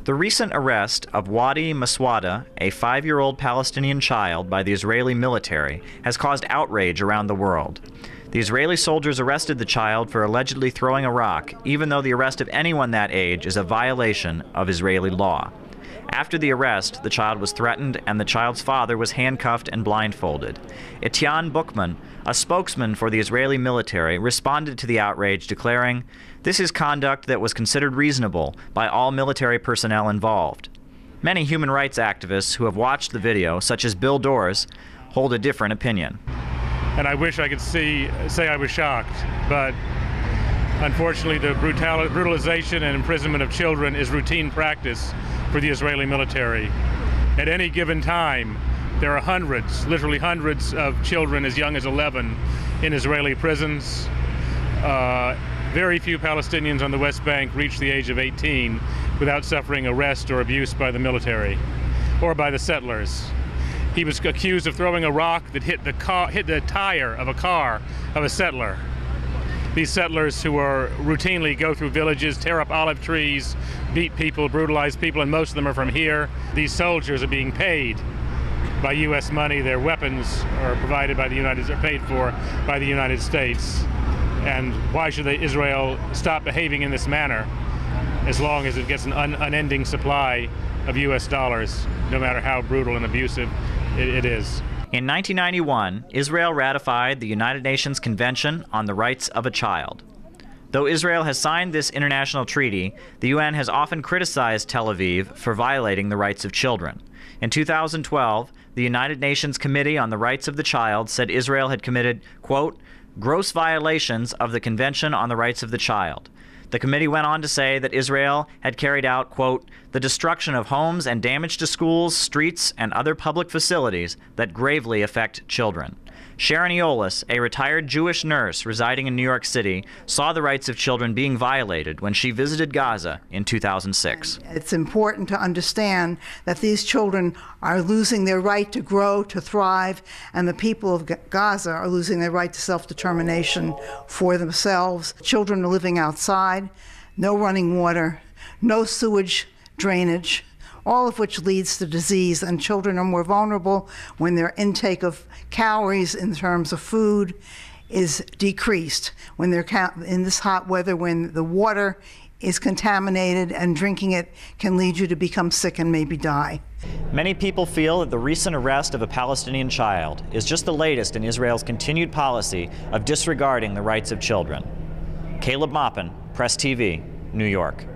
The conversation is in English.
The recent arrest of Wadie Maswadeh, a 5-year-old Palestinian child, by the Israeli military has caused outrage around the world. The Israeli soldiers arrested the child for allegedly throwing a rock, even though the arrest of anyone that age is a violation of Israeli law. After the arrest, the child was threatened and the child's father was handcuffed and blindfolded. Etyan Buchman, a spokesman for the Israeli military, responded to the outrage, declaring, "This is conduct that was considered reasonable by all military personnel involved." Many human rights activists who have watched the video, such as Bill Doors, hold a different opinion. And I wish I could say I was shocked, but unfortunately the brutalization and imprisonment of children is routine practice for the Israeli military. At any given time, there are hundreds, literally hundreds of children as young as 11 in Israeli prisons. Very few Palestinians on the West Bank reach the age of 18 without suffering arrest or abuse by the military or by the settlers. He was accused of throwing a rock that hit the tire of a car of a settler. These settlers who routinely go through villages, tear up olive trees, beat people, brutalize people, and most of them are from here. These soldiers are being paid by U.S. money. Their weapons are provided by paid for by the United States. And why should Israel stop behaving in this manner as long as it gets an unending supply of U.S. dollars, no matter how brutal and abusive it is? In 1991, Israel ratified the United Nations Convention on the Rights of a Child. Though Israel has signed this international treaty, the UN has often criticized Tel Aviv for violating the rights of children. In 2012, the United Nations Committee on the Rights of the Child said Israel had committed, quote, gross violations of the Convention on the Rights of the Child. The committee went on to say that Israel had carried out, quote, the destruction of homes and damage to schools, streets, and other public facilities that gravely affect children. Sharon Eolas, a retired Jewish nurse residing in New York City, saw the rights of children being violated when she visited Gaza in 2006. It's important to understand that these children are losing their right to grow, to thrive, and the people of Gaza are losing their right to self-determination for themselves. Children are living outside, no running water, no sewage drainage, all of which leads to disease, and children are more vulnerable when their intake of calories in terms of food is decreased. When they're in this hot weather, when the water is contaminated and drinking it can lead you to become sick and maybe die. Many people feel that the recent arrest of a Palestinian child is just the latest in Israel's continued policy of disregarding the rights of children. Caleb Maupin, Press TV, New York.